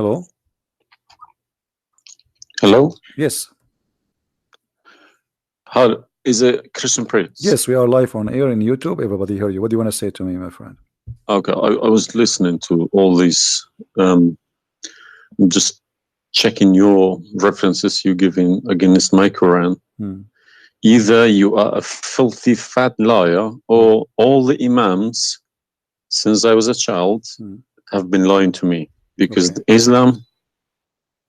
Hello? Hello? Yes. How is it Christian Prince? Yes, we are live on air in YouTube. Everybody hear you. What do you want to say to me, my friend? Okay, I was listening to all these, just checking your references you giving against my Quran. Either you are a filthy fat liar, or all the imams since I was a child have been lying to me. Because Islam,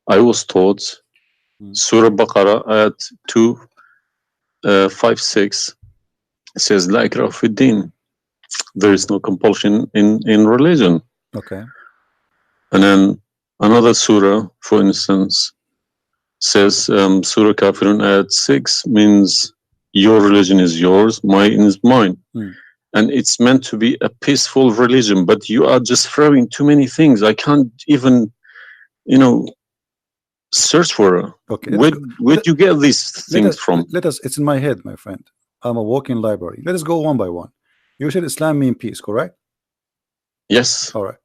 I was taught Surah Baqarah ayat 256 says La ikraha fi din. There is no compulsion in religion. Okay. And then another surah, for instance, says Surah Kafirun ayat 6 means your religion is yours, mine is mine. And it's meant to be a peaceful religion, but you are just throwing too many things. I can't even, search for it. Okay. Where'd you get these things from? It's in my head, my friend. I'm a walking library. Let us go one by one. You said Islam means peace, correct? Yes. All right.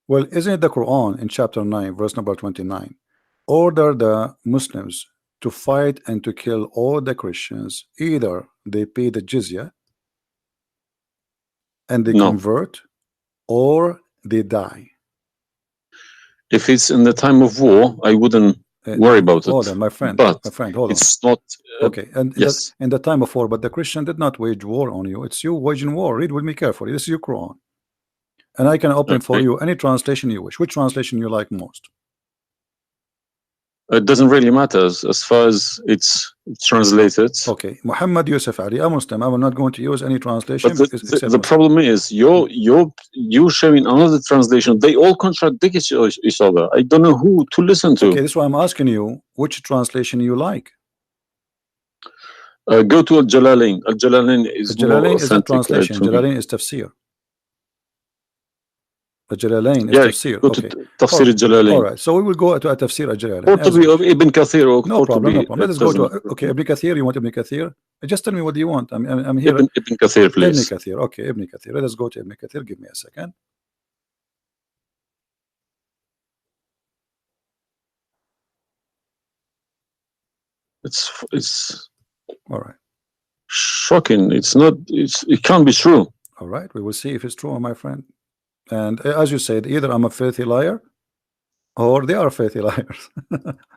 Well, isn't it the Quran in chapter 9, verse number 29, order the Muslims to fight and to kill all the Christians, either they pay the jizya and they convert, or they die. If it's in the time of war, I wouldn't worry about it. Hold on, my friend. But hold on. It's not. Okay, and yes. in the time of war, but the Christian did not wage war on you. It's you waging war. Read with me carefully. This is your Quran. And I can open for you any translation you wish. Which translation you like most? It doesn't really matter as far as it's translated. Okay, Muhammad Yusuf Ali, a Muslim. I'm not going to use any translation. But the problem is you're showing another translation. They all contradict each other. I don't know who to listen to. Okay, this is why I'm asking you which translation you like. Go to Al-Jalalain. Al-Jalalain is Al-Jalalain is a translation. Jalalain is tafsir. Al-Jalalain is tafsir. Go to Tafsir Al-Jalalain. All right, so we will go to a tafsir Al-Jalalain. Or to be Ibn Kathir. No problem, no problem. Let us go to Ibn Kathir. You want Ibn Kathir? Just tell me what do you want. I'm here. Ibn Kathir, please. Ibn Kathir. Okay, Ibn Kathir. Let us go to Ibn Kathir. Give me a second. It's all right. Shocking. It can't be true. All right, we will see if it's true, my friend. And as you said, either I'm a filthy liar or they are filthy liars.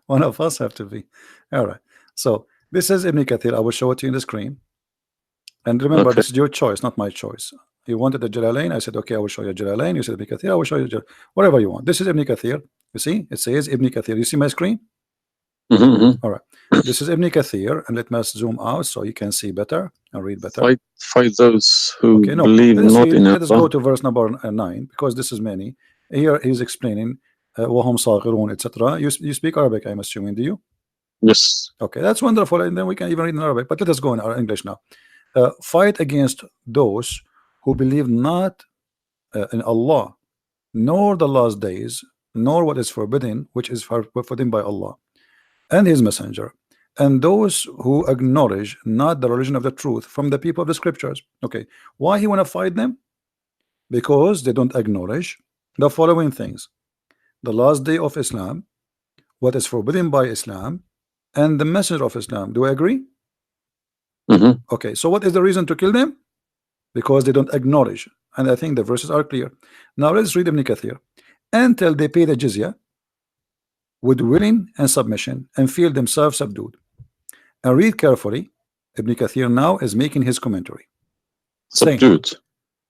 One of us have to be. All right, so this is Ibn Kathir. I will show it to you in the screen. And remember, this is your choice, not my choice. You wanted the Jalalain. I said, okay, I will show you Jalalain. You said Ibn Kathir. I will show you whatever you want. This is Ibn Kathir. You see, it says Ibn Kathir. You see my screen? All right, this is Ibn Kathir, and let me zoom out so you can see better and read better. Fight those who believe not in Allah. Let us go to verse number 9, because this is many. Here he's explaining وَهُمْ صَاغِرُونَ, etc. You speak Arabic, I'm assuming, do you? Yes. Okay, that's wonderful, and then we can even read in Arabic. But let us go in our English now. Fight against those who believe not in Allah, nor the last days, nor what is forbidden, which is forbidden by Allah and his messenger, and those who acknowledge not the religion of the truth from the people of the scriptures. Okay, why he want to fight them? Because they don't acknowledge the following things: the last day of Islam, what is forbidden by Islam, and the messenger of Islam. Do I agree? Okay, so what is the reason to kill them? Because they don't acknowledge, and I think the verses are clear. Now let's read Ibn Kathir. Until they pay the jizya with willing and submission and feel themselves subdued. And read carefully. Ibn Kathir now is making his commentary. Subdued.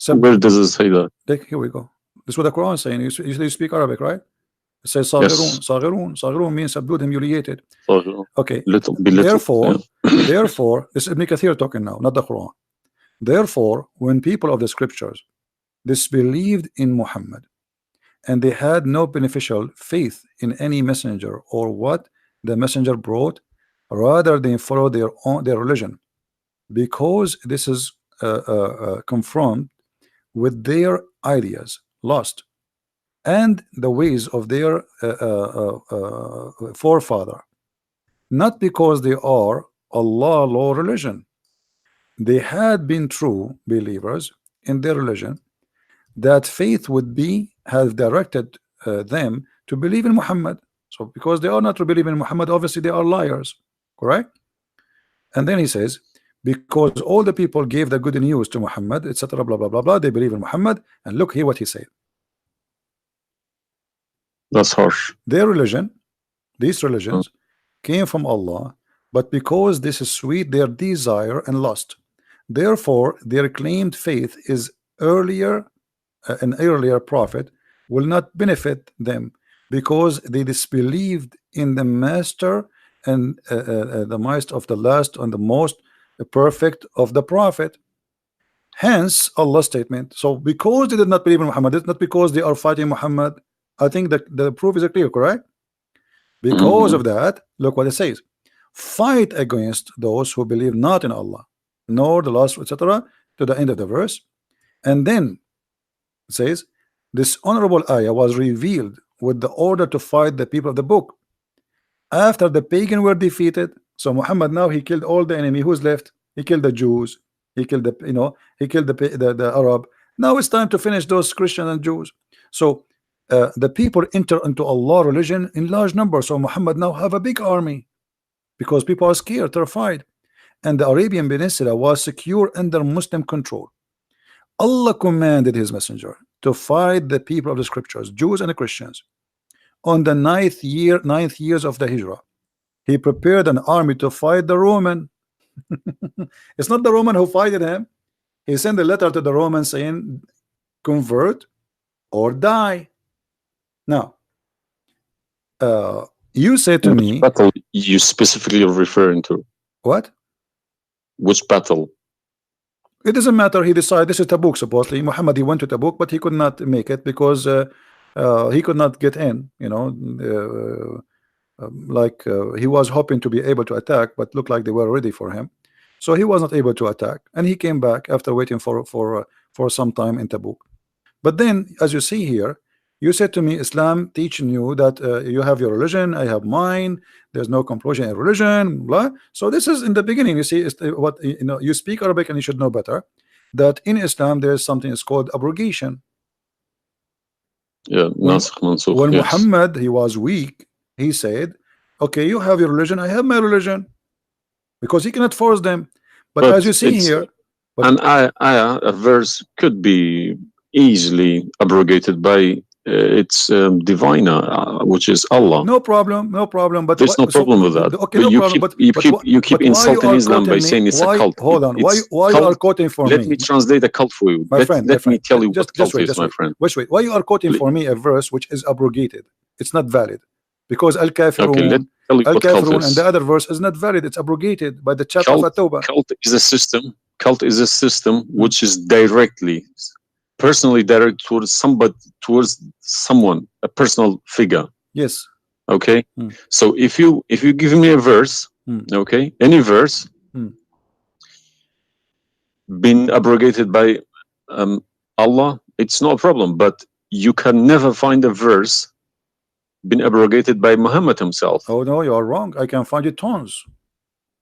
Where does it say that? Here we go. This is what the Quran is saying. You speak Arabic, right? It says Saghirun. Saghirun. Saghirun means subdued, humiliated. Okay. Therefore, this is Ibn Kathir talking now, not the Quran. Therefore, when people of the scriptures disbelieved in Muhammad, and they had no beneficial faith in any messenger or what the messenger brought, rather they follow their religion, because this is confirmed with their ideas, lost, and the ways of their forefather, not because they are Allah law religion. They had been true believers in their religion, that faith would be have directed them to believe in Muhammad. So because they are not to believe in Muhammad, obviously they are liars, correct? And then he says, because all the people gave the good news to Muhammad, etc., blah blah blah blah, they believe in Muhammad. And look here what he said. That's harsh. Their religion, these religions, came from Allah, but because this is sweet, their desire and lust. Therefore, their claimed faith is earlier, an earlier prophet will not benefit them because they disbelieved in the master and the most of the last and the most perfect of the prophet. Hence Allah's statement. So because they did not believe in Muhammad, it's not because they are fighting Muhammad. I think that the proof is clear, correct? Because of that, look what it says: fight against those who believe not in Allah nor the last, etc., to the end of the verse. And then it says this honorable ayah was revealed with the order to fight the people of the book after the pagan were defeated. So Muhammad now he killed all the enemy. Who's left? He killed the Jews, he killed the, he killed the Arab. Now it's time to finish those Christians and Jews. So the people enter into Allah religion in large numbers. So Muhammad now have a big army because people are scared, terrified, and the Arabian Peninsula was secure under Muslim control. Allah commanded his messenger to fight the people of the scriptures, Jews and Christians. On the ninth years of the Hijrah, he prepared an army to fight the Roman. It's not the Roman who fighted him. He sent a letter to the Romans saying, convert or die. Now, you said to me, battle you specifically are referring to? What? Which battle? It doesn't matter. He decided this is Tabuk. Supposedly, Muhammad he went to Tabuk, but he could not make it because he could not get in. He was hoping to be able to attack, but looked like they were ready for him, so he was not able to attack, and he came back after waiting for some time in Tabuk. But then, as you see here, you said to me, Islam teaching you that you have your religion, I have mine. There's no compulsion in religion, blah. So this is in the beginning. You see, what you speak Arabic and you should know better that in Islam there is something is called abrogation. Yeah, when yes. Muhammad he was weak, he said, okay, you have your religion, I have my religion, because he cannot force them. But as you see here, a verse could be easily abrogated by its diviner, which is Allah. No problem. But there's no problem with that. Okay, but no you problem. you keep insulting Islam by saying it's a cult. Hold on. Why you are quoting for me? Let me translate a cult for you. Let me tell you what cult is, my friend. Wait. Why you are quoting for me a verse which is abrogated? It's not valid because al-kafirun, al-kafirun, and the other verse is not valid. It's abrogated by the chapter of At-Tawbah. Cult is a system. Cult is a system which is personally directed towards someone, a personal figure. Yes. Okay. So if you give me a verse, okay, any verse, been abrogated by Allah, it's no problem. But you can never find a verse been abrogated by Muhammad himself. Oh no, you are wrong. I can find you tons.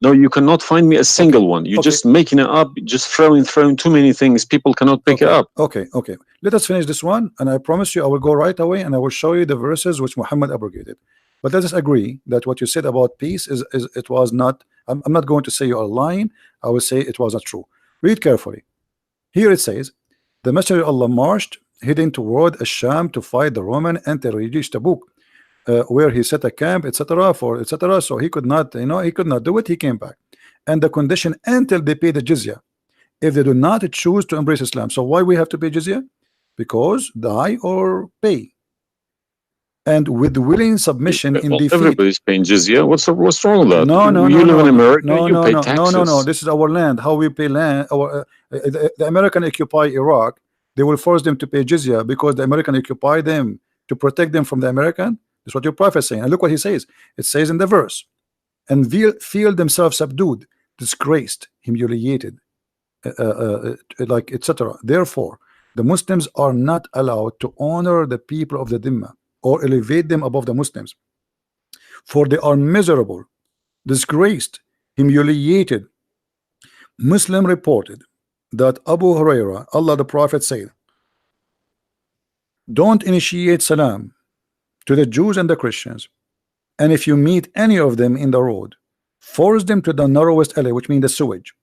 No, you cannot find me a single one. You're just making it up, just throwing too many things. People cannot pick it up. Okay. Let us finish this one, and I promise you I will go right away and I will show you the verses which Muhammad abrogated. But let us agree that what you said about peace is it was not. I'm not going to say you are lying. I will say it was not true. Read carefully. Here it says, the Messenger of Allah marched heading toward Asham to fight the Roman until he reached Tabuk, where he set a camp, etc. So he could not, he could not do it. He came back, and the condition until they pay the jizya. If they do not choose to embrace Islam, so why we have to pay jizya? Because die or pay. And with willing submission in defeat. Everybody's paying jizya. What's wrong with that? No. You live in America. You pay taxes. No. This is our land. How we pay land? The American occupy Iraq. They will force them to pay jizya because the American occupy them to protect them from the American. That's what your prophet is saying. And look what he says. It says in the verse, and feel themselves subdued, disgraced, humiliated, etc. Therefore, the Muslims are not allowed to honor the people of the Dhimma or elevate them above the Muslims, for they are miserable, disgraced, humiliated. Muslim reported that Abu Huraira, Allah the Prophet said, don't initiate salam to the Jews and the Christians, and if you meet any of them in the road, force them to the narrowest alley, which means the sewage.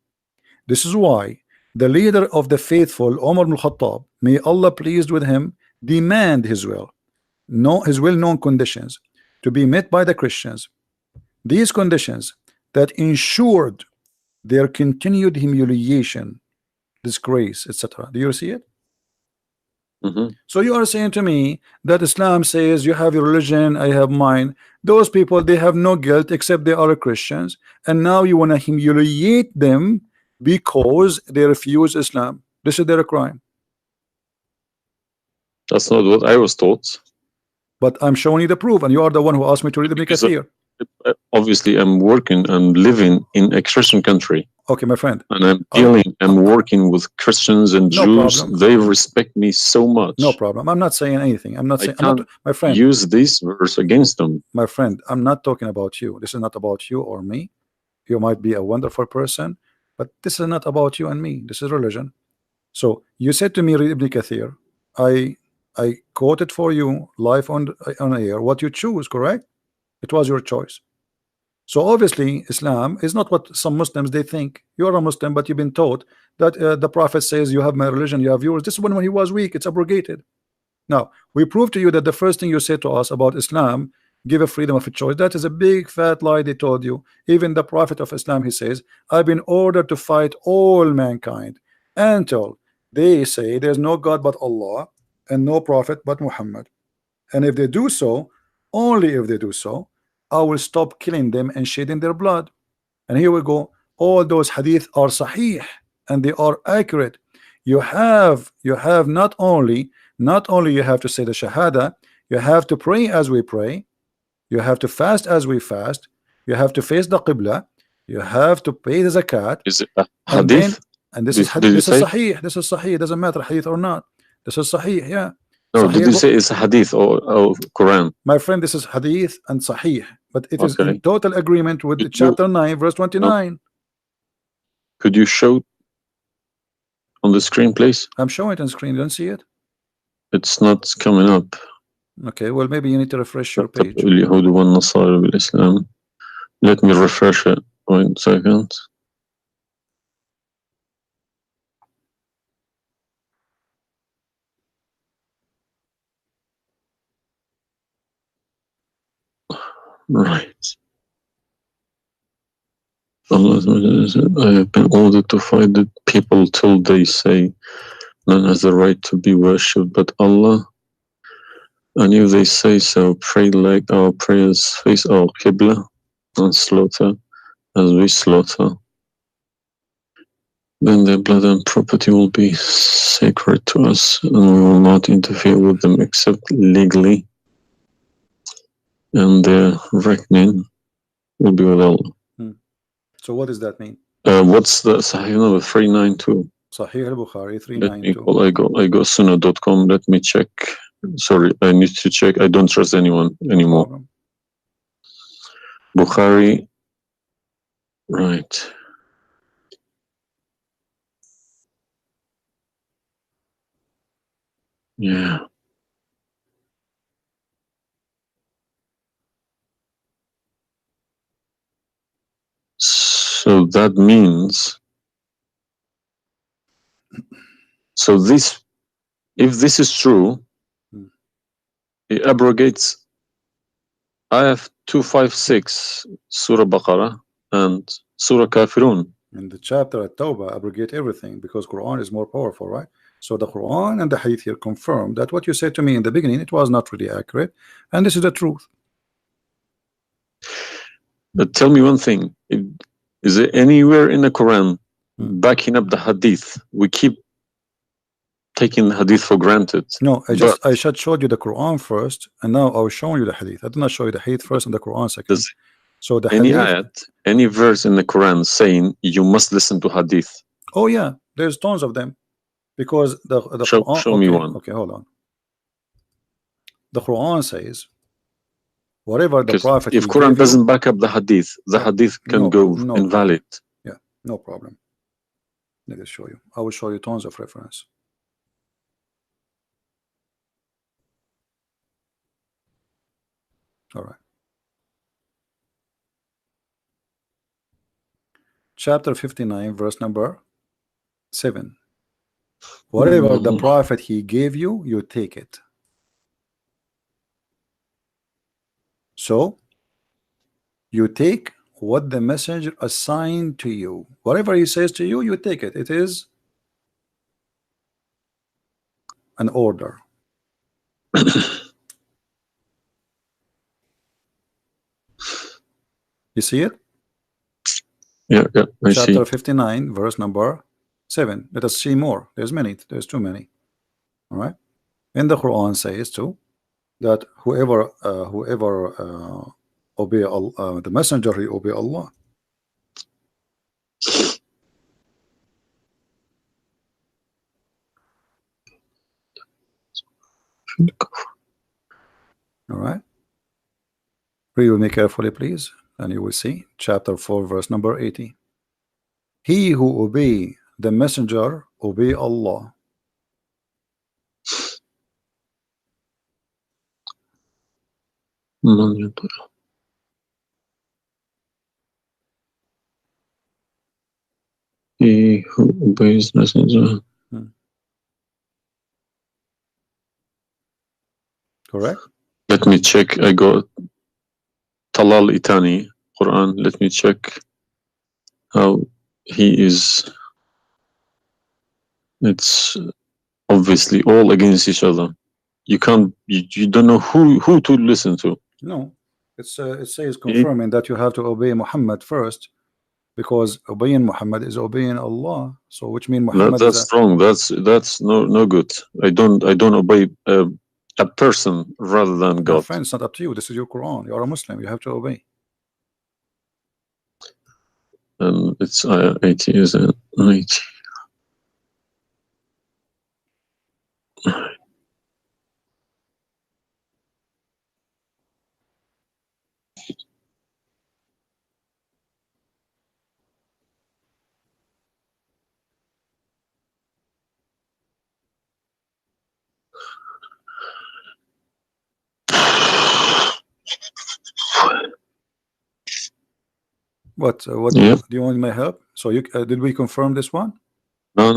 This is why the leader of the faithful, Umar ibn Khattab, may Allah pleased with him, demand his well-known conditions to be met by the Christians. These conditions that ensured their continued humiliation, disgrace, etc. Do you see it? So you are saying to me that Islam says you have your religion, I have mine. Those people, they have no guilt except they are Christians, and now you want to humiliate them because they refuse Islam. This is their crime. That's not what I was taught. But I'm showing you the proof, and you are the one who asked me to read Ibn Kathir. Obviously, I'm working and living in a Christian country. Okay, my friend. And I'm working with Christians and Jews. Problem. They respect me so much. No problem. I'm not saying anything. I'm not saying. My friend. Use this verse against them. My friend, I'm not talking about you. This is not about you or me. You might be a wonderful person, but this is not about you and me. This is religion. So you said to me, read Ibn Kathir. I quoted for you live on air what you choose, correct? It was your choice. So obviously Islam is not what some Muslims they think. You're a Muslim, but you've been taught that the Prophet says you have my religion, you have yours. This is when he was weak. It's abrogated. Now we prove to you that the first thing you say to us about Islam, give a freedom of a choice. That is a big fat lie they told you. Even the Prophet of Islam, he says, I've been ordered to fight all mankind until they say there's no God but Allah and no prophet but Muhammad. And if they do so, only if they do so, I will stop killing them and shedding their blood. And here we go. All those hadith are sahih and they are accurate. You have not only you have to say the shahada, you have to pray as we pray, you have to fast as we fast, you have to face the qibla, you have to pay the zakat. Is it a hadith? And this is hadith. This is sahih. This is sahih. It doesn't matter hadith or not. This is sahih. Yeah. No, Sahih. did you say it's hadith or Quran? My friend, this is hadith and sahih, but it is in total agreement with the chapter 9 verse 29. No. Could you show on the screen, please? I'm showing it on screen. You don't see it? It's not coming up. Okay, well maybe you need to refresh your page. Let me refresh it. 1 second. Right. Allah, I have been ordered to fight the people till they say none has the right to be worshipped but Allah. And if they say so, pray like our prayers, face our qibla, and slaughter as we slaughter. Then their blood and property will be sacred to us, and we will not interfere with them except legally. And their reckoning will be with Allah. So what does that mean? What's the Sahih number? 392. Sahih al-Bukhari 392. I go sunnah.com. Let me check. Sorry, I need to check. I don't trust anyone anymore. Bukhari. Right. Yeah. So that means, if this is true, it abrogates ayat 256, Surah Baqarah, and Surah Kafirun. In the chapter at Tawbah, abrogate everything because Quran is more powerful, right? So the Quran and the Hadith here confirm that what you said to me in the beginning, it was not really accurate, and this is the truth. But tell me one thing: is there anywhere in the Quran backing up the Hadith? We keep taking the Hadith for granted. No, I just showed you the Quran first, and now I was showing you the Hadith. I did not show you the Hadith first and the Quran second. So the any Hadith, ayat, any verse in the Quran saying you must listen to Hadith? Oh yeah, there's tons of them, because the Quran. Show me one. Okay, hold on. The Quran says, whatever the Prophet. If Quran doesn't back up the Hadith can go invalid. Yeah, no problem. Let me show you. I will show you tons of reference. All right. Chapter 59, verse number 7. Whatever the prophet he gave you, you take it. So you take what the messenger assigned to you. Whatever he says to you, you take it. It is an order. You see it? Yeah, I see. Chapter 59, verse number 7. Let us see more. There's many. There's too many. All right. And the Quran says too that whoever obey Allah, the messenger, he obey Allah. All right. Read with me carefully, please, and you will see chapter 4, verse number 80. He who obey the messenger obey Allah. He who obeys messenger. Correct. Let me check. I got Talal Itani Quran. Let me check how he is. It's obviously all against each other. You can't. You don't know who to listen to. No, it says confirming that you have to obey Muhammad first, because obeying Muhammad is obeying Allah. So which means Muhammad that's wrong. That's no good. I don't obey a person rather than God. My friend, it's not up to you. This is your Quran. You are a Muslim. You have to obey. And it's 80, isn't it? 80. What Yeah. do you want my help? So you did we confirm this one? No.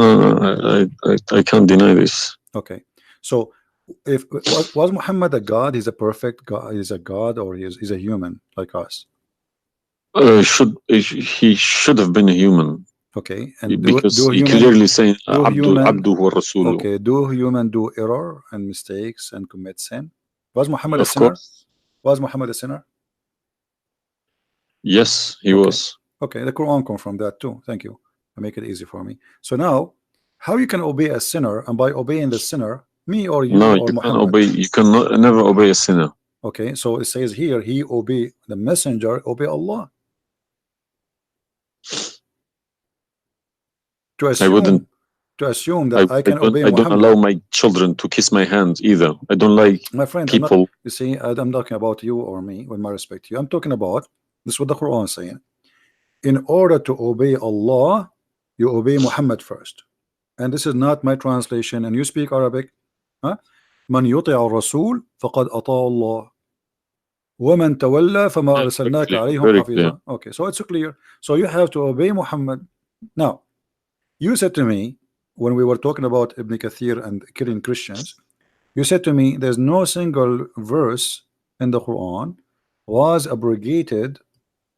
I can't deny this. Okay. So if was Muhammad a God? He's a perfect God. He's a God, or he's a human like us? He should have been a human. Okay. And because do he human, clearly saying human, Abdu wa Rasulu. okay, do human do error and mistakes and commit sin? Was Muhammad a Of sinner? course. Was Muhammad a sinner? Yes, he was. Okay, the Quran confirmed that too. Thank you. Make it easy for me. So now, how you can obey a sinner, and by obeying the sinner, me or you No, or you Muhammad? can obey. You can never obey a sinner. Okay, so it says here, he obey the messenger, obey Allah. To assume that I can obey Muhammad. I don't allow my children to kiss my hand either. I don't like my friend, people. You see, I'm talking about you or me, with my respect to you. I'm talking about this is what the Quran is saying. In order to obey Allah, you obey Muhammad first. And this is not my translation. And you speak Arabic. من يطع الرسول فقد أطاع الله ومن تولى فما أرسلناك عليهم حفيظا. Okay, so it's clear. So you have to obey Muhammad. Now, you said to me when we were talking about Ibn Kathir and killing Christians, you said to me there's no single verse in the Quran was abrogated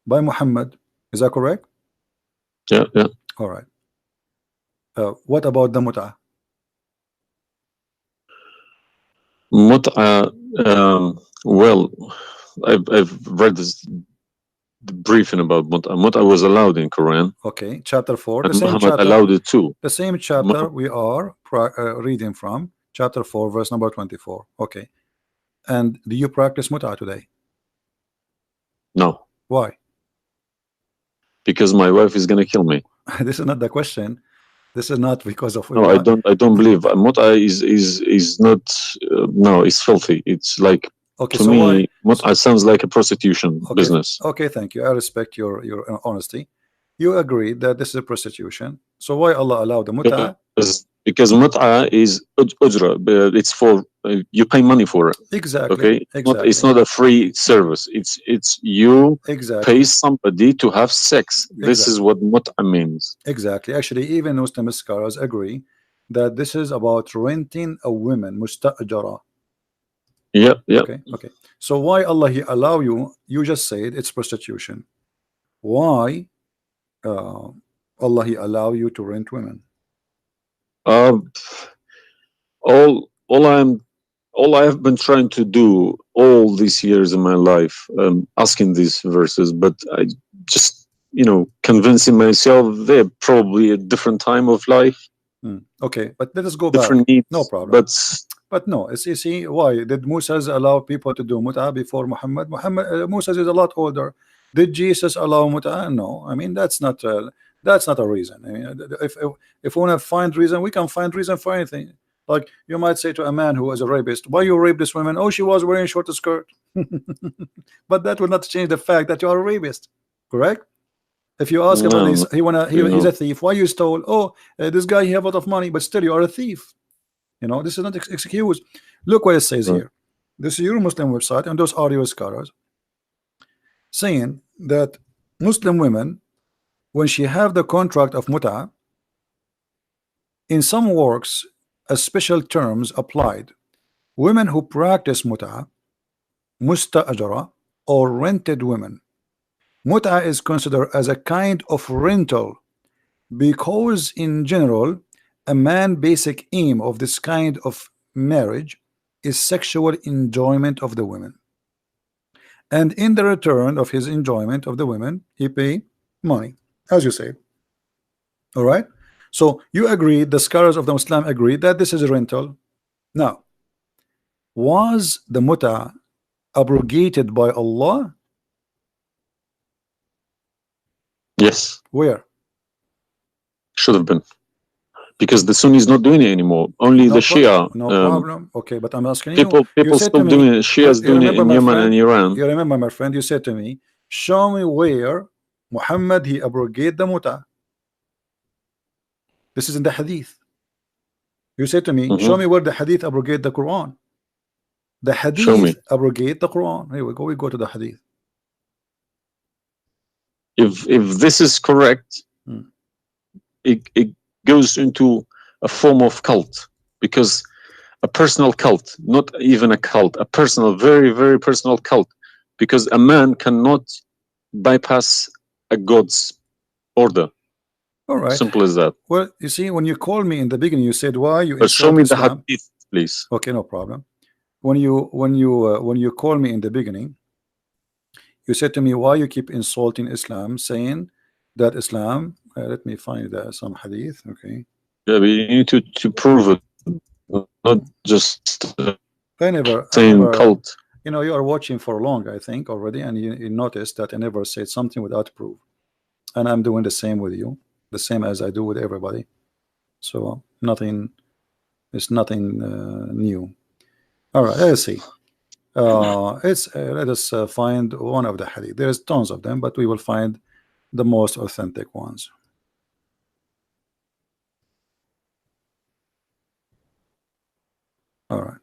by Muhammad. Is that correct? Yeah. All right. What about the Mutt'ah? Mutt'ah, well, I've read this briefing about Mutt'ah. Mutt'ah was allowed in Quran. Okay, chapter 4. And Muhammad allowed it too. The same chapter we are reading from, chapter 4, verse number 24. Okay. And do you practice Mutt'ah today? No. Why? Because my wife is gonna kill me. This is not the question. This is not because of. No, I don't believe Mutt'ah is not. No, it's filthy. It's like, okay, to me, Mutt'ah sounds like a prostitution business. Okay, thank you. I respect your honesty. You agree that this is a prostitution. So why Allah allowed the Mutt'ah? because Mutt'ah is ujra, but it's for you pay money for it. Exactly. Okay, Exactly. it's not a free service. It's you Exactly. pay somebody to have sex. This Exactly. is what Mutt'ah means. Exactly. Actually, even Muslim scholars agree that this is about renting a woman, musta'jara. Yeah, yeah. Okay. Okay. So why Allah He allow you? You just said it's prostitution. Why Allah He allow you to rent women? Um, all I have been trying to do all these years in my life, asking these verses, but I just, convincing myself they're probably a different time of life, Okay, but let us go back. different needs. No problem. But no, it's you see why did Moses allow people to do Mutt'ah before Muhammad? Moses is a lot older. Did Jesus allow Mutt'ah? No, I mean that's not a reason. I mean, if we want to find reason, we can find reason for anything. Like you might say to a man who is a rapist, why you rape this woman? Oh, she was wearing a short skirt. But that will not change the fact that you are a rapist, correct? If you ask him, no, he's a thief. Why you stole? Oh, this guy he have a lot of money, but still you are a thief. This is not excuse. Look what it says here. This is your Muslim website, and those audio scholars saying that Muslim women, when she have the contract of Mutt'ah, in some works, a special terms applied. Women who practice Mutt'ah, musta'jara, or rented women. Mutt'ah is considered as a kind of rental because in general a man's basic aim of this kind of marriage is sexual enjoyment of the women, and in the return of his enjoyment of the women he pay money, as you say. All right, so you agree, the scholars of the Muslim agree that this is a rental. Now, was the Mutt'ah abrogated by Allah? Yes. Where? Should have been, because the Sunni is not doing it anymore. Only the Shia. No problem. Okay, but I'm asking people you still doing it. Shia's doing it in Yemen and Iran. You remember, my friend, you said to me, show me where Muhammad he abrogated the Mutt'ah. This is in the Hadith. You said to me, show me where the Hadith abrogate the Quran. The Hadith abrogate the Quran. Here we go. We go to the Hadith. If this is correct, it goes into a form of cult, because a personal cult, not even a cult, a personal, very, very personal cult, because a man cannot bypass a God's order. All right. Simple as that. Well, you see, when you called me in the beginning, you said, why you but show me Islam? The Hadith, please. Okay, no problem. When you call me in the beginning, you said to me, why you keep insulting Islam, saying that Islam, let me find some Hadith. Okay. Yeah, but you need to prove it, not just I never cult. You are watching for long, I think, already, and you noticed that I never said something without proof, and I'm doing the same with you, the same as I do with everybody. So it's nothing new. All right, let's see. Let us find one of the Hadith. There's tons of them, but we will find the most authentic ones. All right.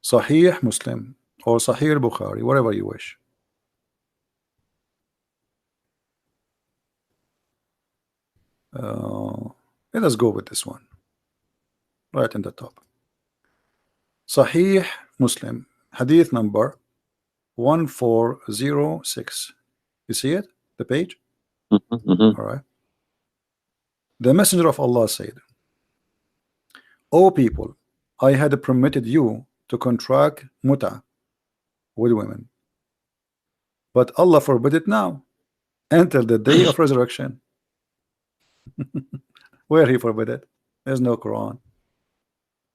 Sahih Muslim or Sahih Bukhari, whatever you wish. Let us go with this one right in the top. Sahih Muslim, Hadith number 1406. You see it? The page? All right. The Messenger of Allah said, O people, I had permitted you to contract Mutt'ah with women, but Allah forbid it now until the day of resurrection. Where he forbid it? There's no Quran.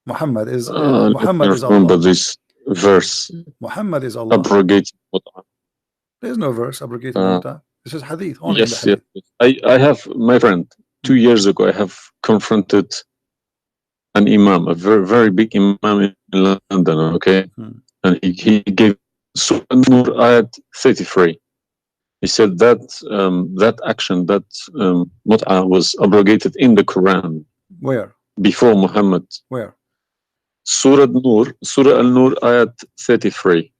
Muhammad is Allah. This verse. Muhammad is Allah. Abrogate. There's no verse abrogating Mutt'ah. This is Hadith. Only yes, in the Hadith. I have, my friend, 2 years ago, I have confronted an imam, a very, very big imam in London, okay? And he gave ayat 33. He said that that action, that Mutt'ah was abrogated in the Quran. Where? Before Muhammad. Where? Surah Al-Nur, ayat 33.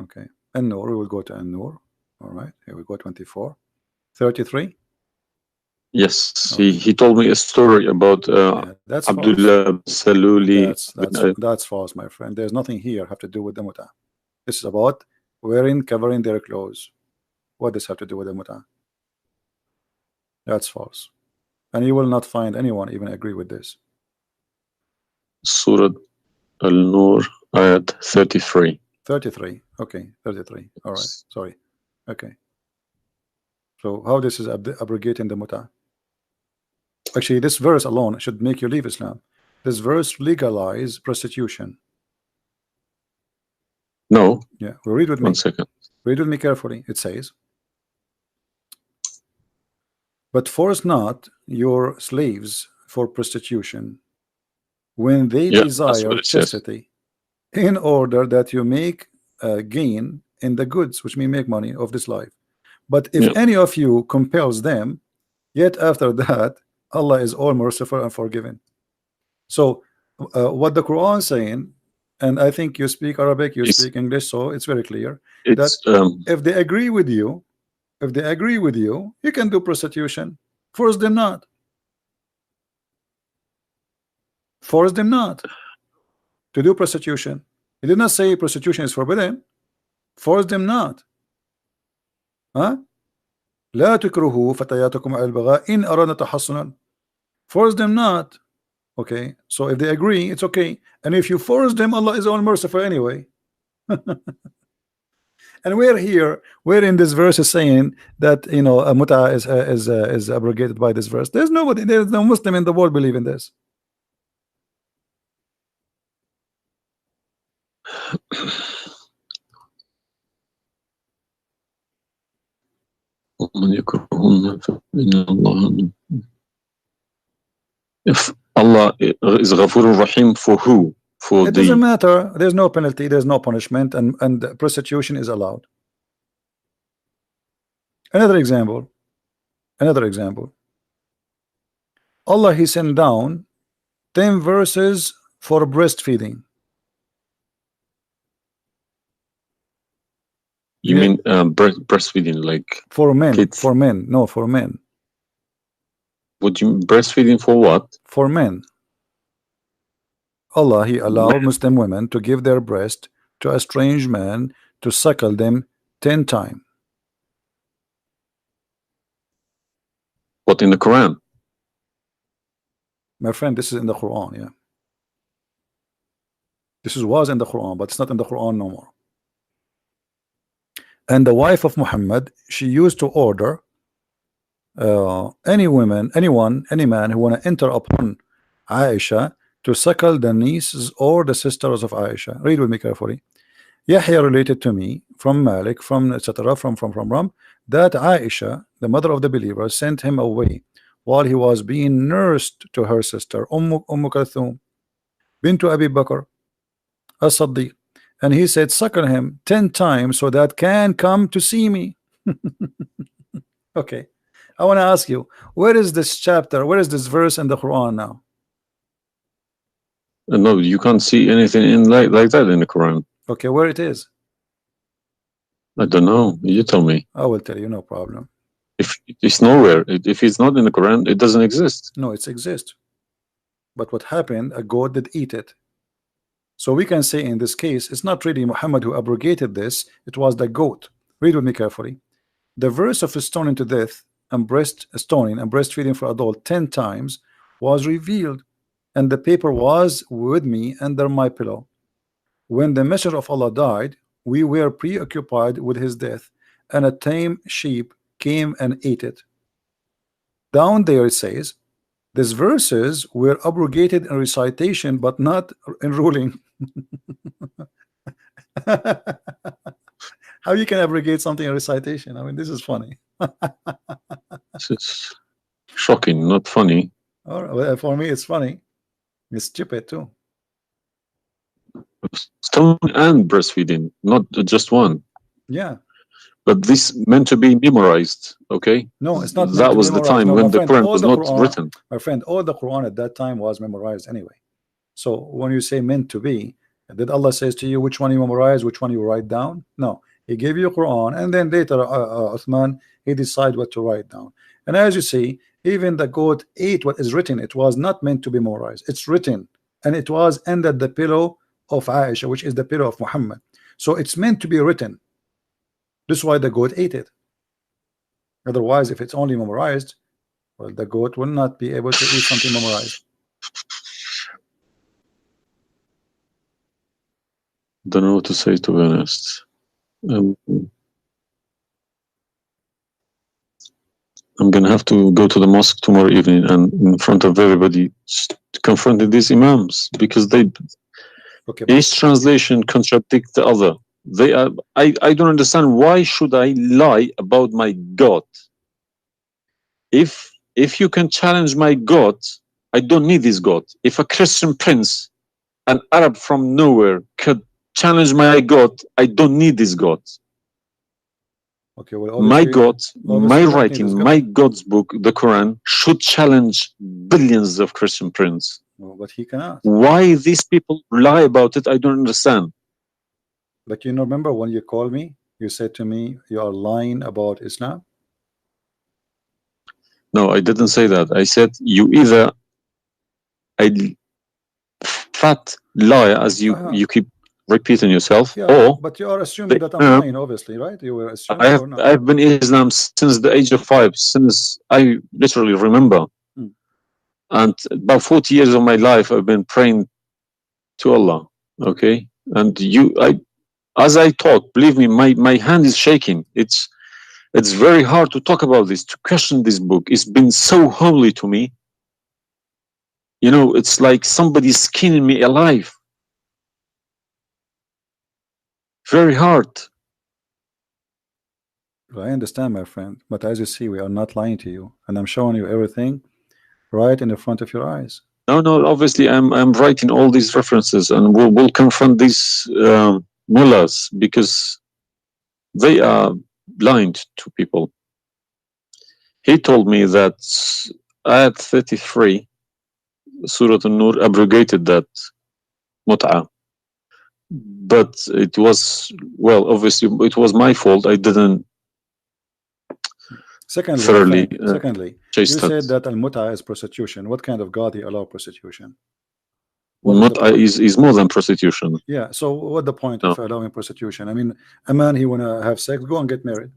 Okay. An-Nur, we will go to An-Nur. All right, here we go, 24. 33? Yes, Okay. he told me a story about Yeah, that's Abdullah Saluli. That's false, my friend. There's nothing here have to do with the Mutt'ah. This is about covering their clothes. What does have to do with the Mutt'ah? That's false. And you will not find anyone even agree with this. Surah Al-Nur, ayat 33. 33. Okay, 33. All right, sorry. Okay. So how this is abrogating the Mutt'ah? Actually, this verse alone should make you leave Islam. This verse legalize prostitution. No. Yeah, well, read with me. 1 second. Read with me carefully. It says, but force not your slaves for prostitution when they desire chastity, in order that you make gain in the goods, which mean make money of this life. But if any of you compels them, yet after that Allah is all merciful and forgiving. So what the Quran is saying, and I think you speak Arabic, you speak English, so it's very clear that if they agree with you, you can do prostitution. Force them not. Force them not to do prostitution. He did not say prostitution is forbidden. Force them not. Huh? لا تكرهوا فتياتكم على البغاء إن أردنا تحصنا. Force them not. Okay, so if they agree, it's okay. And if you force them, Allah is all merciful anyway. And we're in this verse is saying that, you know, a Mutt'ah is abrogated by this verse. There's no Muslim in the world believe in this. If Allah is Ghafur Rahim for who? It doesn't matter. There's no penalty, there's no punishment, and prostitution is allowed. Another example. Allah, He sent down 10 verses for breastfeeding. You mean breastfeeding, like for men? Kids? For men, no, for men. Would you breastfeeding for what? For men. Allah, He allowed Muslim women to give their breast to a strange man to suckle them 10 times. What, in the Quran? My friend, this is in the Quran, yeah. This was in the Quran, but it's not in the Quran no more. And the wife of Muhammad, she used to order any man who want to enter upon Aisha to suckle the nieces or the sisters of Aisha. Read with me carefully. Yahya related to me from Malik, from etc. from that Aisha, the mother of the believer, sent him away while he was being nursed to her sister Kulthum bint Abi Bakr as-Siddiq, and he said, suckle him 10 times so that can come to see me. Okay, I want to ask you, where is this chapter, where is this verse in the Quran now? No, you can't see anything in like that in the Quran. Okay, where it is? I don't know. You tell me. I will tell you, no problem. If it's nowhere, if it's not in the Quran, it doesn't exist. No, it exists. But what happened? A goat did eat it. So we can say in this case, it's not really Muhammad who abrogated this. It was the goat. Read with me carefully. The verse of stoning to death and stoning and breastfeeding for adult 10 times was revealed, and the paper was with me under my pillow. When the messenger of Allah died, we were preoccupied with his death, and a tame sheep came and ate it. Down there it says, these verses were abrogated in recitation, but not in ruling. How you can abrogate something in recitation? I mean, this is funny. This is shocking, not funny. All right, well, for me, it's funny. It's stupid too. Stoning and breastfeeding, not just one. Yeah. but this meant to be memorized. Okay, no, it's not meant that to was be the memorized. time No, when my the friend, Quran all was the not Quran, written. my friend, all the Quran at that time was memorized anyway. So when you say meant to be, did Allah says to you which one you memorize, which one you write down? No, He gave you Quran, and then later Uthman, he decide what to write down. And as you see, even the goat ate what is written. It was not meant to be memorized. It's written, and it was under the pillow of Aisha, which is the pillow of Muhammad. So it's meant to be written. This is why the goat ate it. Otherwise, if it's only memorized, well, the goat will not be able to eat something memorized. Don't know what to say, to be honest. I'm gonna have to go to the mosque tomorrow evening and in front of everybody confront these imams, because they each translation contradicts the other. They are. I don't understand, why should I lie about my God? If you can challenge my God, I don't need this God. If a Christian prince, an Arab from nowhere, could challenge my God, I don't need this God. Okay, well, my God, my writing, my God's book, the Quran, should challenge billions of Christian princes. No, but he cannot. Why these people lie about it, I don't understand. But you know, remember when you called me, you said to me, you are lying about Islam? No, I didn't say that. I said you either a fat liar, as you keep repeating yourself, or but you are assuming that I'm lying, obviously, right? You were assuming or not? I've been Islam since the age of 5, since I literally remember. And about 40 years of my life I've been praying to Allah. Okay, and as I talk, believe me, my hand is shaking. It's very hard to talk about this, to question this book. It's been so holy to me. You know, it's like somebody's skinning me alive. Very hard. I understand, my friend, but as you see, we are not lying to you, and I'm showing you everything right in the front of your eyes. No, obviously I'm writing all these references, and we'll confront these mullahs, because they are blind to people. He told me that ayat 33, Surah An-Nur, abrogated that Mutt'ah. But it was, well, obviously it was my fault. I didn't thoroughly Secondly, you said that al-Mutt'ah is prostitution. What kind of God he allow prostitution? Mutt'ah is more than prostitution. Yeah, so what the point of allowing prostitution? I mean, a man, he wanna have sex, go and get married.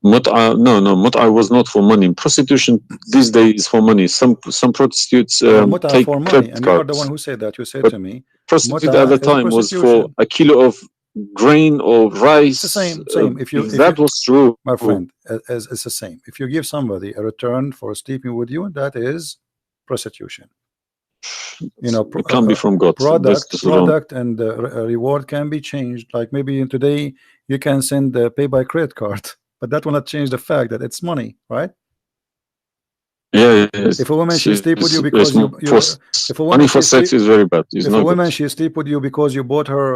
Mutt'ah, no, Mutt'ah was not for money. Prostitution these days is for money. Some prostitutes take for money, and you are the one who said that. You said to me, prostitute at the time was for a kilo of grain or rice. It's the same. If that was true, my friend, it's the same. If you give somebody a return for sleeping with you, that is prostitution. You know, it can't be from God. Product and reward can be changed. Like maybe today you can send pay by credit card, but that will not change the fact that it's money, right? Yeah. If a woman she sleep with you because if a woman money for sex is very bad. If a woman she sleep with you because you bought her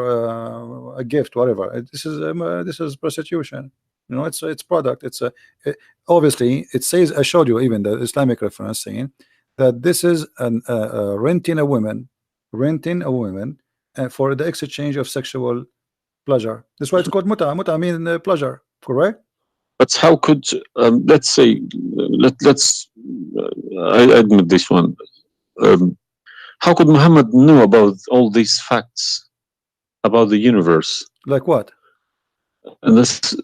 a gift, whatever, this is prostitution. You know, it's product. Obviously it says, I showed you even the Islamic reference saying that this is renting a woman for the exchange of sexual pleasure. That's why it's called Mutt'ah. Mutt'ah means pleasure, correct? But how could let's say I admit this one. How could Muhammad know about all these facts about the universe? Like what? And this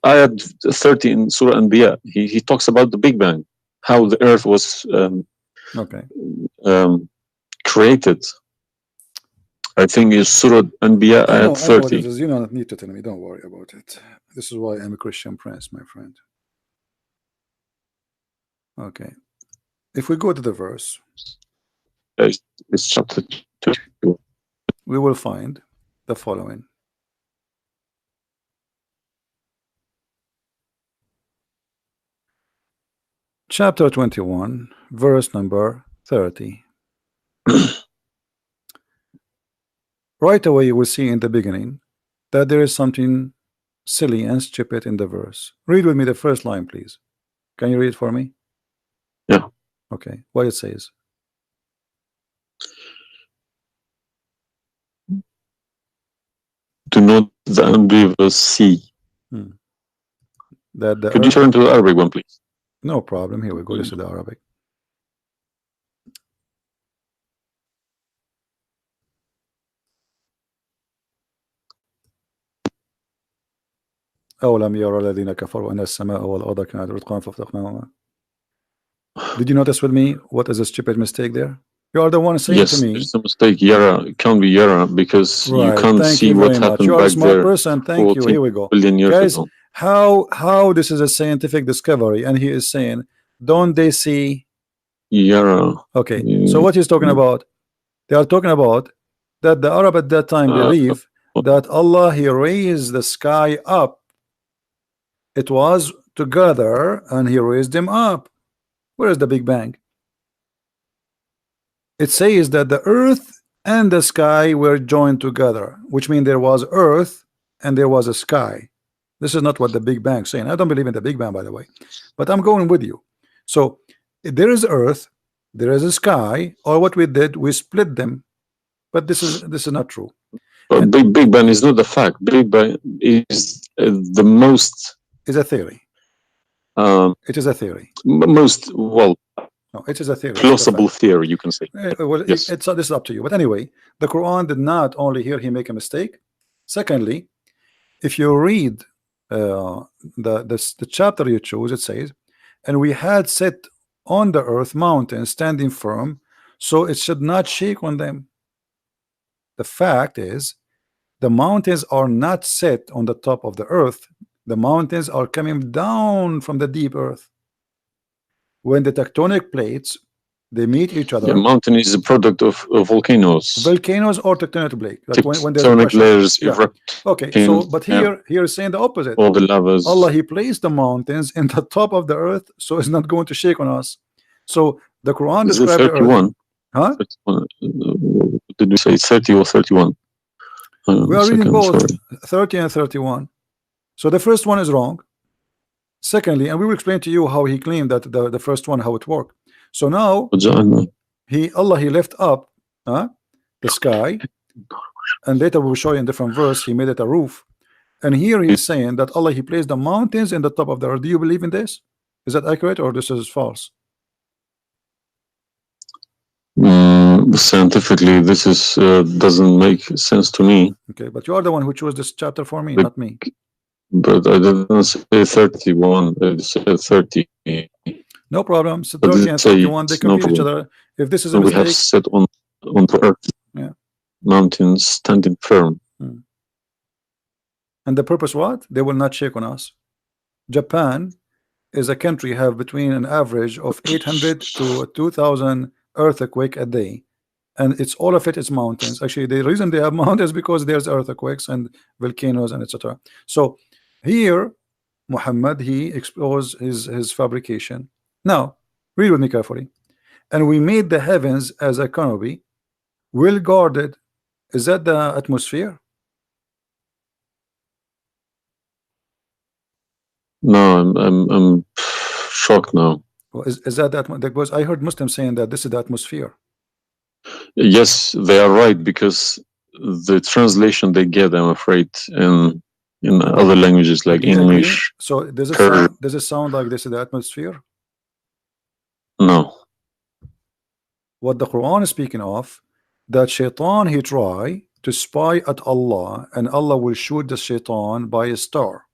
ayat 30 in Surah Anbiya, he talks about the Big Bang, how the earth was created. I think it's Surah Anbiya ayat 30. You don't need to tell me, don't worry about it. This is why I'm a Christian prince, my friend. Okay, if we go to the verse, it's chapter 2, we will find the following. Chapter 21, verse number 30. Right away you will see in the beginning that there is something silly and stupid in the verse. Read with me the first line, please. Can you read it for me? Yeah. Okay. What it says? Do not the unbelievers see? That the Could you turn to the Arabic one, please? No problem. Here we go. This is the Arabic. أولم يرى الذين كفروا أن السماء والأرض كانت رتقا ففتقناهما. Did you notice with me what is a stupid mistake there? You are the one saying to me. Yes, there's a mistake. Yara, it can't be Yara because you can't see what happened you are back a smart there. person. Thank you. Here we go. Guys, how this is a scientific discovery, and he is saying, don't they see? Yara. Okay. So what he's talking about? They are talking about that the Arab at that time believe that Allah, he raised the sky up. It was together and he raised them up. Where is the Big Bang? It says that the earth and the sky were joined together, which means there was earth and there was a sky. This is not what the Big Bang is saying. I don't believe in the Big Bang, by the way, but I'm going with you. So there is earth, there is a sky, or what we did, we split them. But this is not true. But Big Bang is not the fact. Big Bang is the most. Is a theory. It is a theory. Most, well, no, it is a theory. Plausible theory, you can say. Well, yes. This is up to you. But anyway, the Quran did not only here he make a mistake. Secondly, if you read the chapter you choose, it says, and we had set on the earth mountains standing firm, so it should not shake on them. The fact is, the mountains are not set on the top of the earth. The mountains are coming down from the deep earth. When the tectonic plates they meet each other. The mountain is a product of volcanoes. Volcanoes or tectonic plate. Like when there's tectonic layers erupt. Okay, so but here is saying the opposite. All the lavas. Allah, he placed the mountains in the top of the earth, so it's not going to shake on us. So the Quran describes 31. Huh? 31. Did we say 30 or 31? We are reading both 30 and 31. So the first one is wrong. Secondly, and we will explain to you how he claimed that the first one, how it worked. So now Allah he left up the sky, and later we will show you in different verse he made it a roof. And here he is saying that Allah he placed the mountains in the top of the earth. Do you believe in this? Is that accurate or this is false? Scientifically, this is doesn't make sense to me. Okay, but you are the one who chose this chapter for me, not me. But I didn't say 31. I said 30. No problem. So 30 and 31, they complete each other. If this is a mistake, we have set on the earth, mountains standing firm. And the purpose what? They will not shake on us. Japan is a country have between an average of 800 to 2,000 earthquake a day, and it's all of it is mountains. Actually, the reason they have mountains is because there's earthquakes and volcanoes and etc. So here Muhammad he exposed his fabrication. Now read with me carefully. And we made the heavens as a canopy, well guarded. Is that the atmosphere? No, I'm shocked now. Well, is that because I heard Muslims saying that this is the atmosphere. Yes, they are right, because the translation they get, I'm afraid, in other languages like English. So does it sound like this is the atmosphere? No. What the Quran is speaking of, that shaitan he try to spy at Allah, and Allah will shoot the shaitan by a star.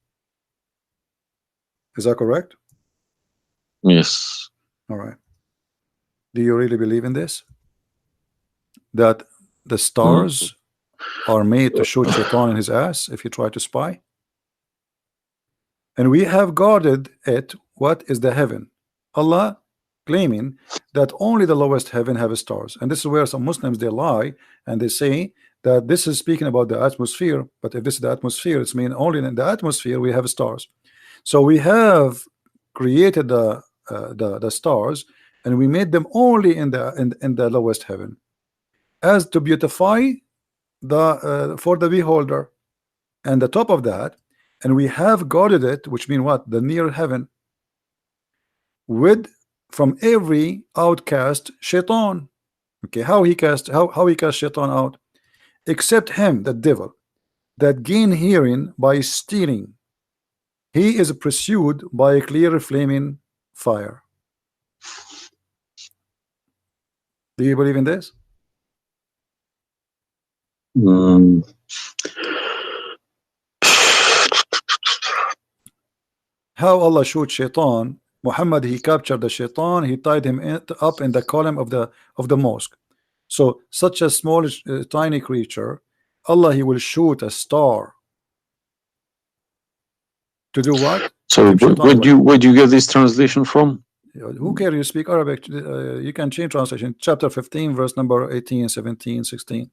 Is that correct? Yes. All right. Do you really believe in this? That the stars are made to shoot shaitan in his ass if you try to spy? And we have guarded it. What is the heaven? Allah claiming that only the lowest heaven have stars, and this is where some Muslims they lie and they say that this is speaking about the atmosphere. But if this is the atmosphere, it's mean only in the atmosphere we have stars. So we have created the stars, and we made them only in the lowest heaven, as to beautify the for the beholder. And the top of that, and we have guarded it, which means what? The near heaven, with from every outcast shaitan. Okay, how he cast shaitan out? Except him, the devil, that gain hearing by stealing. He is pursued by a clear flaming fire. Do you believe in this? How Allah shoot shaitan? Muhammad, he captured the shaitan, he tied him up in the column of the mosque. So such a small tiny creature, Allah, he will shoot a star to do what? So where do you get this translation from? Who cares? You speak Arabic, you can change translation. Chapter 15 verse number 18, 17, 16.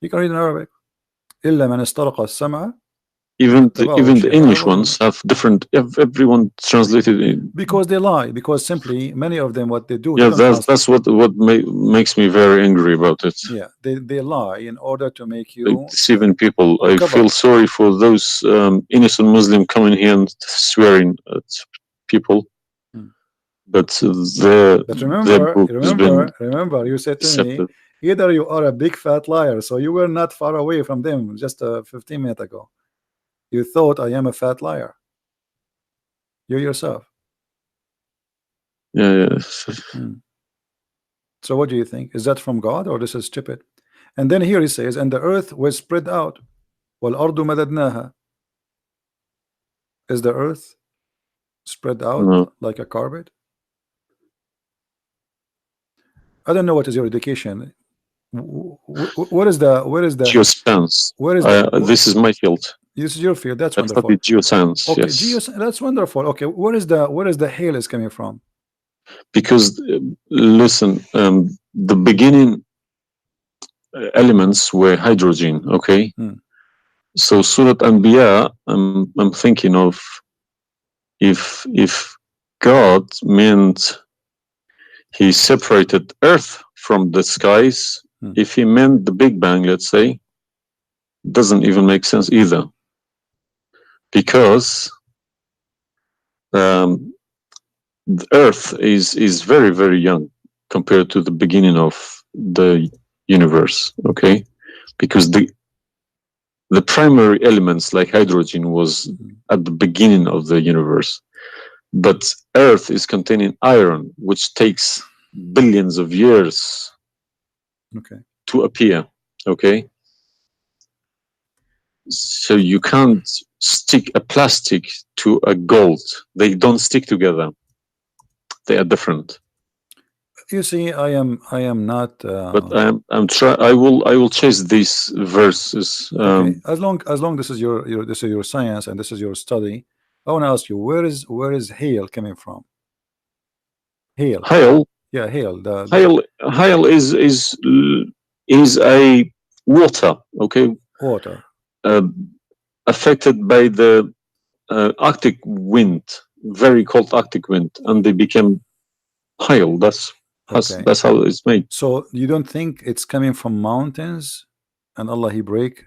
You can read in Arabic. إلا من استرق السمع. Even the English ones have different. Everyone translated it because they lie. Because simply many of them, what they do. Yeah, that's what makes me very angry about it. Yeah, they lie in order to make you deceiving people. I feel sorry for those innocent Muslim coming here and swearing at people. But remember, you said to me, either you are a big fat liar, so you were not far away from them just 15 minutes ago. You thought I am a fat liar. You yourself. Yeah. So what do you think? Is that from God or this is stupid? And then here he says, and the earth was spread out. وَالْأَرْضُ مَدَدْنَاهَا. Is the earth spread out like a carpet? I don't know what is your education. What is the geoscience? This is my field. This is your field. That's wonderful. I studied geoscience. Okay, yes. That's wonderful. Okay, where is the hail is coming from? Because listen, the beginning elements were hydrogen. Okay, so Surah Anbiya, I'm thinking of if God meant he separated earth from the skies, if he meant the Big Bang, let's say, doesn't even make sense either, because the earth is very, very young compared to the beginning of the universe. Okay, because the primary elements like hydrogen was at the beginning of the universe, but earth is containing iron, which takes billions of years to appear. Okay, so you can't stick a plastic to a gold. They don't stick together. They are different. You see, I am not. But I will chase these verses. Okay. As long this is your science and this is your study, I want to ask you, where is hail coming from? Hail. Yeah, hail. Hail is a water. Okay. Water. Affected by the Arctic wind, very cold Arctic wind, and they became hail. That's how it's made. So you don't think it's coming from mountains, and Allah he break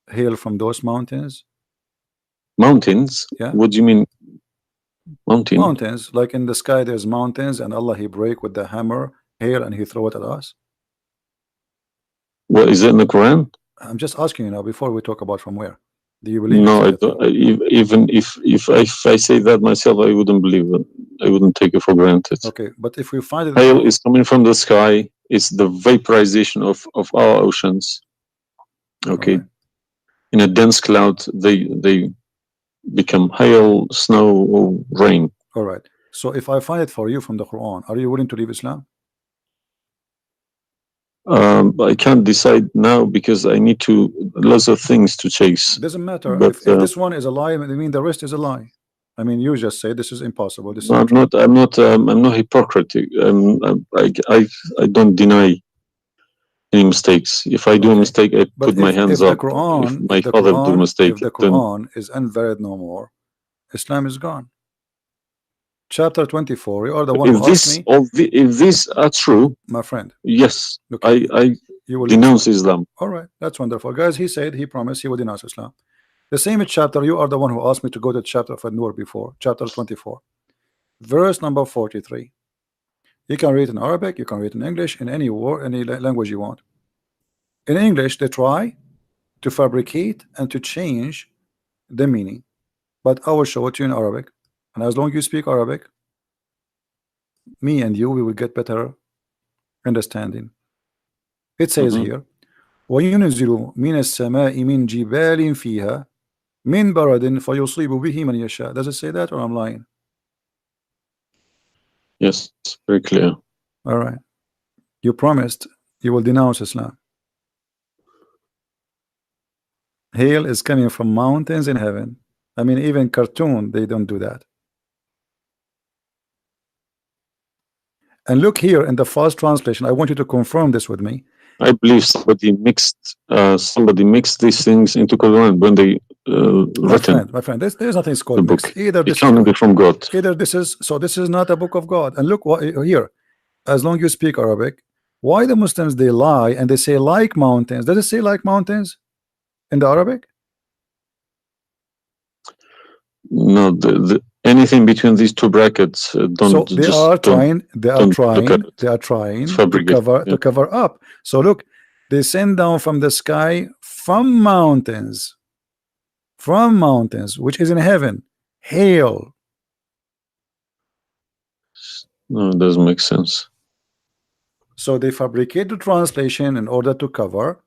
hail from those mountains? Mountains? Yeah. What do you mean? Mountains, like in the sky, there's mountains, and Allah he break with the hammer hail, and he throw it at us. What is it in the Quran? I'm just asking you now before we talk about from where. Do you believe? No, I don't. Even if I say that myself, I wouldn't believe it. I wouldn't take it for granted. Okay, but if we find it, hail is coming from the sky. It's the vaporization of our oceans. Okay, right. In a dense cloud, they become hail, snow, or rain. All right. So if I find it for you from the Quran, are you willing to leave Islam? I can't decide now because I need lots of things to chase. Doesn't matter. But, if this one is a lie, I mean the rest is a lie. I mean, you just say this is impossible. This is I'm not hypocritic. I don't deny any mistakes. If I do a mistake, I put my hands up. If my father do a mistake, if the Quran is unvalid no more, Islam is gone. Chapter 24. You are the one who asked me. If these are true, my friend. Yes, okay. I denounce Islam. All right, that's wonderful, guys. He said he promised he would denounce Islam. The same chapter, you are the one who asked me to go to chapter of An-Nur before, chapter 24, verse number 43. You can read in Arabic, you can read in English, in any word, any language you want. In English, they try to fabricate and to change the meaning, but I will show it to you in Arabic, and as long as you speak Arabic, me and you, we will get better understanding. It says here, وَيُنْزِلُ مِنَ السَّمَاءِ مِنْ جِبَالٍ فِيهَا مِنْ بَرَدٍ فَيُصِيبُ بِهِ مَنْ يَشَاءُ. Does it say that, or I'm lying? Yes, very clear. All right. You promised you will denounce Islam. Hail is coming from mountains in heaven. I mean, even cartoon, they don't do that. And look here in the first translation. I want you to confirm this with me. I believe somebody mixed these things into Quran when they written. My friend, there's nothing called book. mixed. Either this it can't be from God. Either this is this is not a book of God. And look what here. As long as you speak Arabic, why the Muslims they lie and they say like mountains? Does it say like mountains in the Arabic? No, anything between these two brackets don't. So they are trying to cover up. So look, they send down from the sky from mountains, which is in heaven, hail. No, it doesn't make sense. So they fabricate the translation in order to cover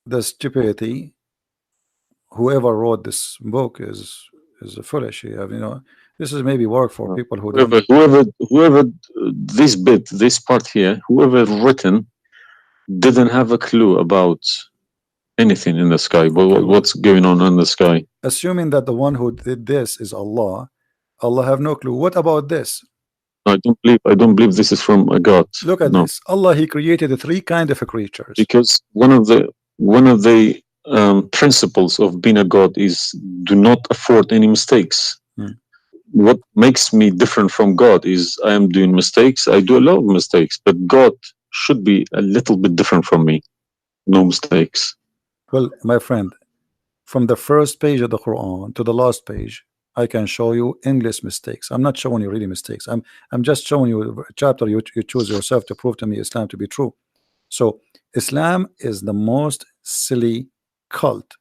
the stupidity. Whoever wrote this book is foolish. You know, this is maybe work for people who whoever this part here, whoever written didn't have a clue about anything in the sky. What's going on in the sky? Assuming that the one who did this is Allah, Allah have no clue. What about this? I don't believe this is from a God. Look at this. Allah, He created three kind of creatures. Because one of the principles of being a God is do not afford any mistakes. What makes me different from God is I am doing mistakes. I do a lot of mistakes, but God should be a little bit different from me. No mistakes. Well, my friend, from the first page of the Quran to the last page, I can show you endless mistakes. I'm not showing you really mistakes. I'm just showing you a chapter you choose yourself to prove to me Islam to be true. So Islam is the most silly cult,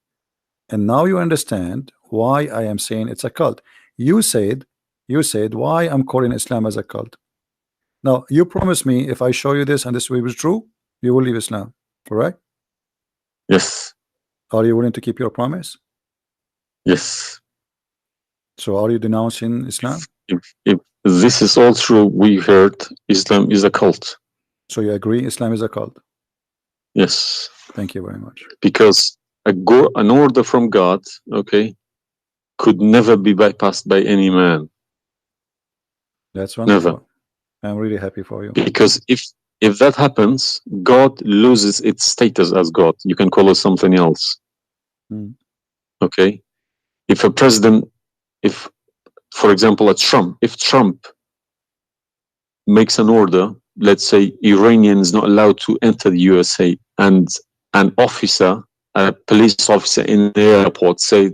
and now you understand why I am saying it's a cult. You said why I'm calling Islam as a cult. Now you promise me if I show you this and this will be true, you will leave Islam, correct? Yes. Are you willing to keep your promise? Yes. So are you denouncing Islam? If this is all true, we heard Islam is a cult. So you agree Islam is a cult? Yes. Thank you very much. Because an order from God, okay, could never be bypassed by any man. That's wonderful. Never. I'm really happy for you. Because if that happens, God loses its status as God. You can call it something else. Okay? If a president, for example, if Trump makes an order, let's say Iranian is not allowed to enter the USA, and an officer, a police officer in the airport say,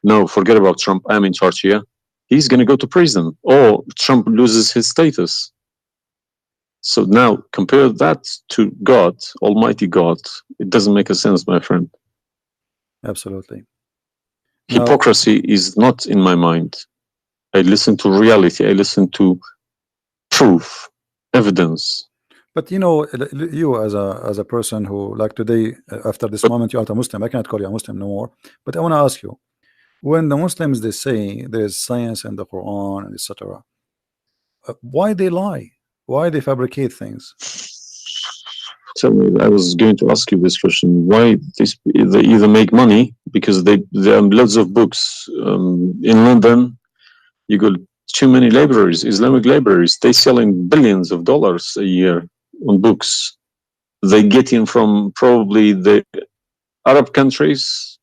no, forget about Trump, I'm in charge here, he's going to go to prison, or Trump loses his status. So now compare that to God, Almighty God. It doesn't make a sense, my friend. Absolutely. Hypocrisy is not in my mind. I listen to reality. I listen to proof, evidence. But you know, you as a person who, like today, after this moment, you are a Muslim. I cannot call you a Muslim no more. But I want to ask you, when the Muslims they say there is science in the Quran and etc., why they lie? Why they fabricate things? Tell me, I was going to ask you this question. Why they either make money because there are loads of books in London. You got too many libraries, Islamic libraries. They selling billions of dollars a year on books. They get in from probably the Arab countries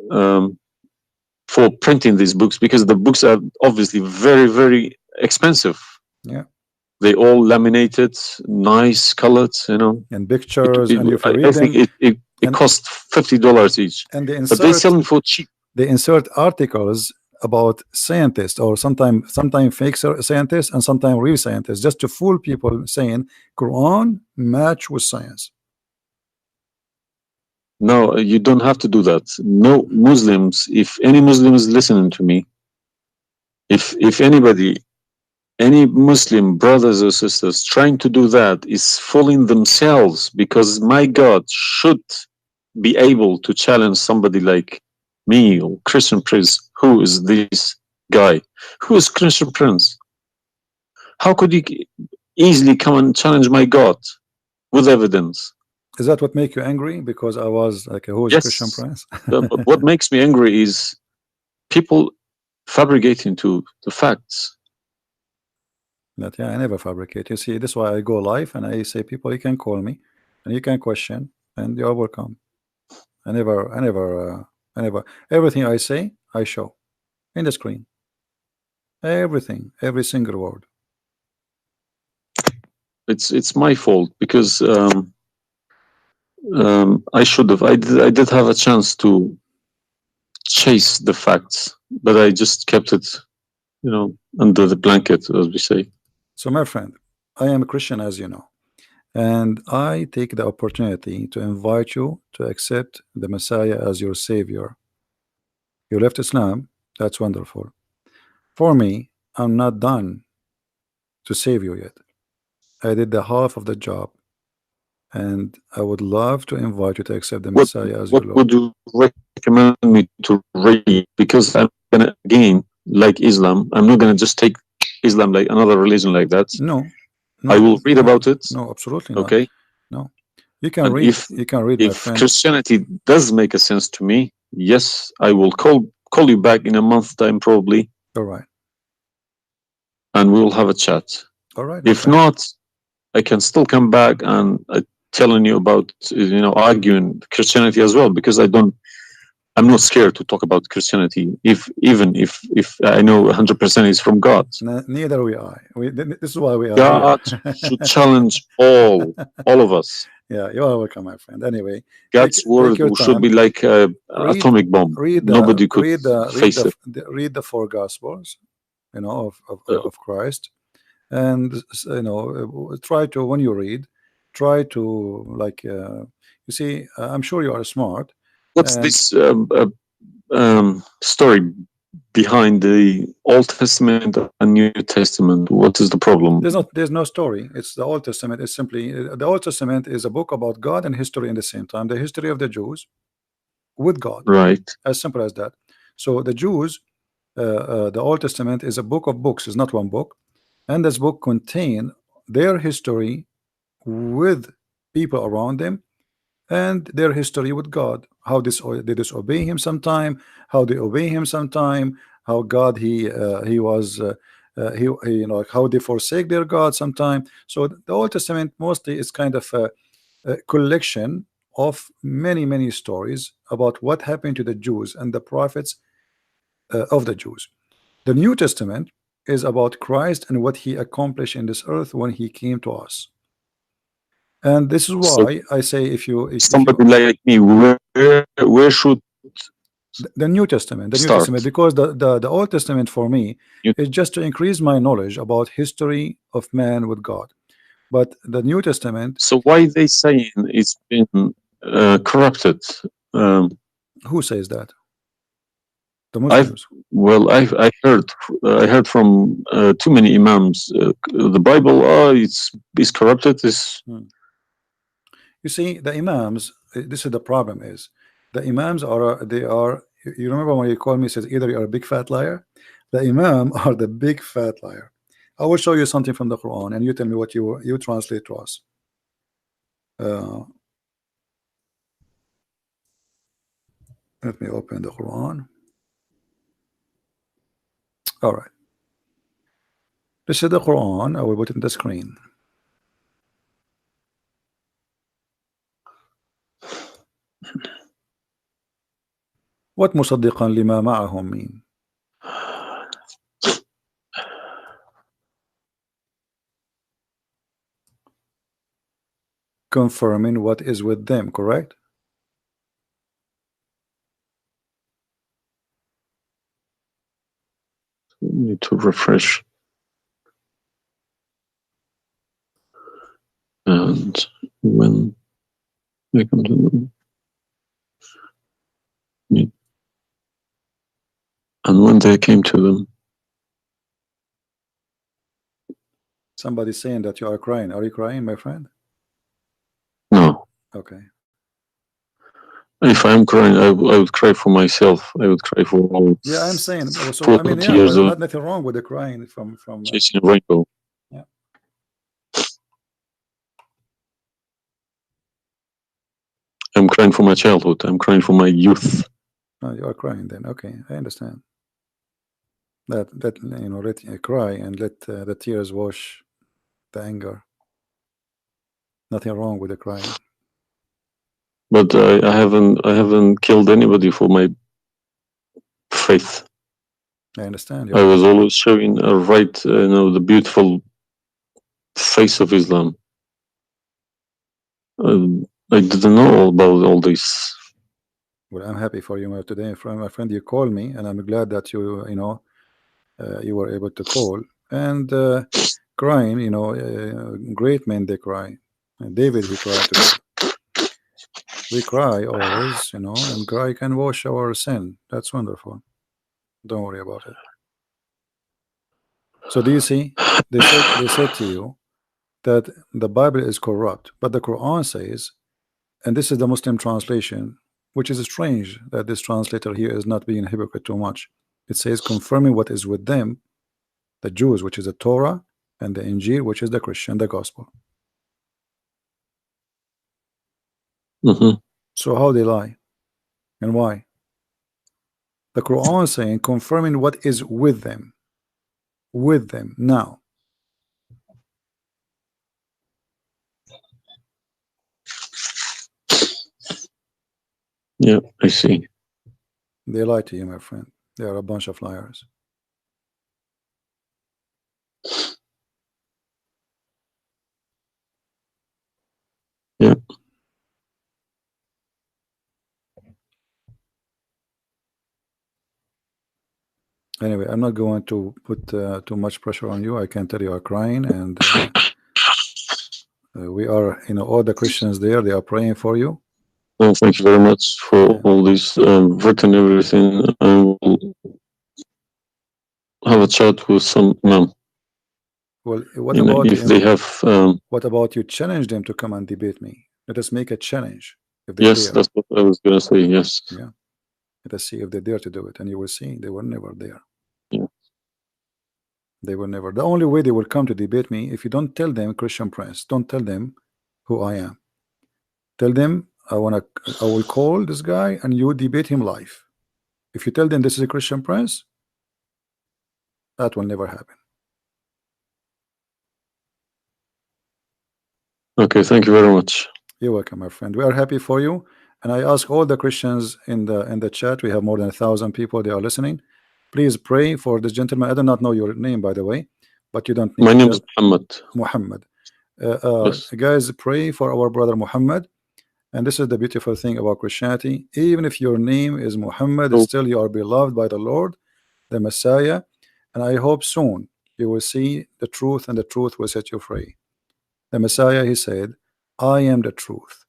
for printing these books, because the books are obviously very, very expensive. Yeah. They all laminated, nice colored, you know. And pictures, and if you read I think it They cost $50 each, and but they sell them for cheap. They insert articles about scientists, or sometimes fake scientists and sometimes real scientists, just to fool people, saying Quran match with science. No, you don't have to do that. No Muslims, if any Muslim is listening to me, if anybody, any Muslim brothers or sisters trying to do that is fooling themselves, because my God should be able to challenge somebody like me or Christian Prince. Who is this guy? Who is Christian Prince? How could he easily come and challenge my God with evidence? Is that what make you angry? Because I was like, who is Yes. Christian Prince? What makes me angry is people fabricating to the facts. But yeah, I never fabricate. You see, this is why I go live and I say, people, you can call me and you can question, and you are welcome. I never, everything I say, I show in the screen. Everything, every single word. It's my fault, because I should have. I did have a chance to chase the facts, but I just kept it, under the blanket, as we say. So, my friend, I am a Christian, as you know, and I take the opportunity to invite you to accept the Messiah as your Savior. You left Islam, that's wonderful. For me, I'm not done to save you yet. I did the half of the job, and I would love to invite you to accept the Messiah as your What Lord. would you recommend me to read? Because I'm gonna, again, like Islam, I'm not gonna just take Islam like another religion like that. No, I will read about it. No, absolutely not. Okay. No, you can And read. You can read, my if friend. Christianity does make a sense to me, yes, I will call you back in a month's time, probably. All right. And we will have a chat. All right. If not, I can still come back and telling you about, arguing Christianity as well, because I'm not scared to talk about Christianity, even if I know 100% is from God. Neither we are. This is why we are God here. should challenge all of us. Yeah, you are welcome, my friend. Anyway, God's word should be like an atomic bomb. Nobody could face it. Read the four Gospels, of Christ, and try to, when you read, try to, like, you see, I'm sure you are smart. What's this story behind the Old Testament and New Testament? What is the problem? There's no story. It's the Old Testament is simply, the Old Testament is a book about God and history in the same time. The history of the Jews with God, right? As simple as that. So the Jews, the Old Testament is a book of books. It's not one book, and this book contain their history with people around them, and their history with God. How they disobey Him sometime, how they obey Him sometime, how God He was how they forsake their God sometime. So the Old Testament mostly is kind of a collection of many stories about what happened to the Jews and the prophets of the Jews. The New Testament is about Christ and what He accomplished in this earth when He came to us. And this is why I say, if somebody like me, where should the New Testament, New Testament, because the Old Testament for me is just to increase my knowledge about history of man with God. But the New Testament. So why they saying it's been corrupted? Who says that? The Muslims. I heard from too many imams. The Bible, it's corrupted. You see, the imams. This is the problem. Is the imams are You remember when you called me, says either you are a big fat liar. The imam are the big fat liar. I will show you something from the Quran, and you tell me what you translate to us. Let me open the Quran. All right. This is the Quran. I will put it in the screen. What مصدقا لما معهم mean? Confirming what is with them, correct? Need to refresh. And when they come to them, and when they came to them, Somebody's saying that you are crying. Are you crying, my friend? no. Okay. If I'm crying, I would cry for myself. I would cry for all. Yeah, I'm saying. So 40 I mean, yeah, years of nothing wrong with the crying from. chasing a rainbow. Yeah. I'm crying for my childhood. I'm crying for my youth. Oh, you are crying then. Okay, I understand. That you know, let cry and let the tears wash the anger. Nothing wrong with the crying. But I haven't killed anybody for my faith. I understand. I was always showing the beautiful face of Islam. I didn't know about all this. Well, I'm happy for you today, my friend. You called me, and I'm glad that you you were able to call and crying. You know, great men they cry. David, he cried today. We cry always, you know, and cry can wash our sin. That's wonderful. Don't worry about it. So do you see? They said to you that the Bible is corrupt, but the Quran says, and this is the Muslim translation, which is strange that this translator here is not being hypocrite too much. It says confirming what is with them, the Jews, which is the Torah, and the Injil, which is the Christian, the gospel. So how they lie and why? The Quran saying confirming what is with them now. Yeah, I see. They lie to you, my friend. They are a bunch of liars. Yeah. Anyway, I'm not going to put too much pressure on you. I can tell you are crying, and we are, you know, all the Christians there, they are praying for you. Well, thank you very much for all this written everything. I will have a chat with some imam. Well, what about if they have? What about you challenge them to come and debate me? Let us make a challenge. If they Yes, dare. that's what I was gonna say. Yes. Yeah. Let us see if they dare to do it, and you will see they were never there. Yeah. They were never. The only way they will come to debate me, if you don't tell them Christian Prince, don't tell them who I am. Tell them I will call this guy and you debate him live. If you tell them this is a Christian Prince, that will never happen. Okay, thank you very much. You're welcome, my friend. We are happy for you, and I ask all the Christians in the chat. We have more than 1,000 people. They are listening. Please pray for this gentleman. I do not know your name, by the way, but you don't need. My name is Muhammad. Muhammad. Yes. Guys, pray for our brother Muhammad. And this is the beautiful thing about Christianity. Even if your name is Muhammad, still you are beloved by the Lord, the Messiah. And I hope soon you will see the truth, and the truth will set you free. The Messiah, he said, I am the truth,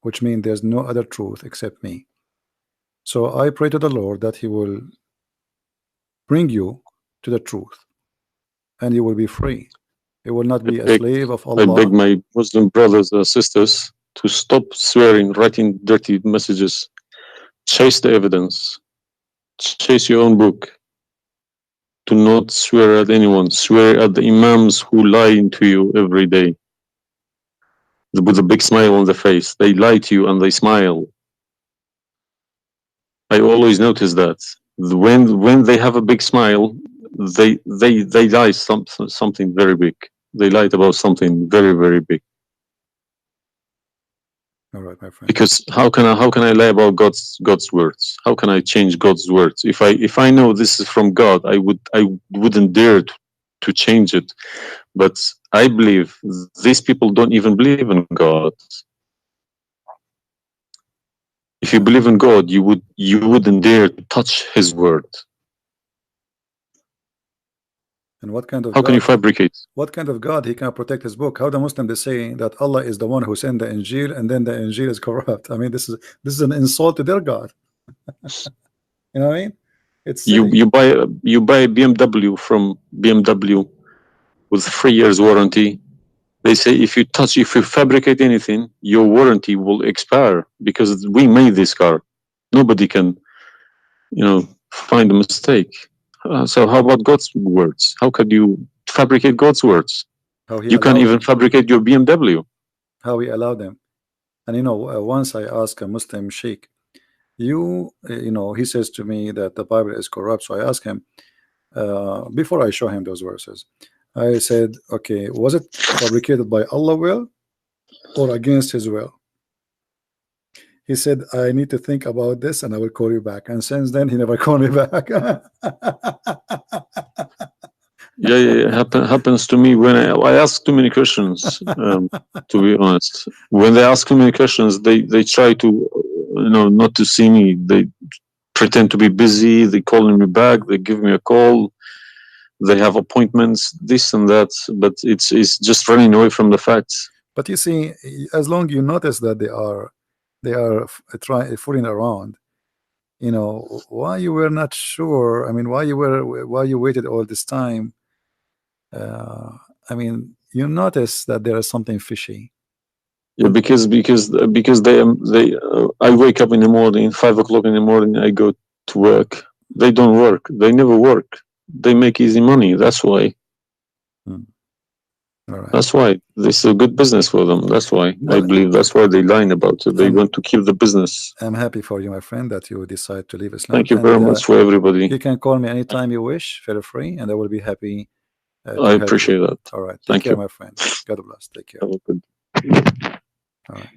which means there's no other truth except me. So I pray to the Lord that he will bring you to the truth, and you will be free. You will not be a slave of Allah. I beg my Muslim brothers and sisters to stop swearing, writing dirty messages. Chase the evidence. Chase your own book. Do not swear at anyone. Swear at the imams who lie to you every day. With a big smile on their face. They lie to you and they smile. I always notice that. When they have a big smile, they lie something very big. They lied about something very, very big. All right, my friend. Because how can I lie about God's words? How can I change God's words? If I know this is from God, I wouldn't dare to change it. But I believe these people don't even believe in God. If you believe in God, you wouldn't dare to touch His word. And what kind of How God? can you fabricate? What kind of God he can protect his book? How the Muslim they say that Allah is the one who sent the Injil, and then the Injil is corrupt? I mean, this is an insult to their God. You know what I mean? It's silly. You buy a BMW from BMW with 3 years warranty. They say if you fabricate anything, your warranty will expire because we made this car. Nobody can, find a mistake. So how about God's words? How could you fabricate God's words? How he You can't allowed even them. fabricate your BMW. How he allowed them. And once I asked a Muslim sheikh, he says to me that the Bible is corrupt. So I asked him, before I show him those verses, I said, okay, was it fabricated by Allah will or against his will? He said, I need to think about this and I will call you back. And since then, he never called me back. Yeah. Happens to me when I ask too many questions. To be honest, when they ask too many questions, they try to, not to see me. They pretend to be busy. They calling me back. They give me a call. They have appointments, this and that. But it's just running away from the facts. But you see, as long you notice that they are fooling around, why you were not sure? I mean, why you waited all this time? I mean, you notice that there is something fishy. Yeah, because they I wake up in the morning, 5 o'clock in the morning. I go to work. They don't work. They never work. They make easy money. That's why. All right. That's why this is a good business for them. That's why I believe that's why they lying about it. They want to keep the business. I'm happy for you, my friend, that you decide to leave Islam. Thank you very much for everybody. You can call me anytime you wish, feel free, and I will be happy. I appreciate that. All right. Thank Take care, you. my friend. God bless. Take care. Have a good. All right.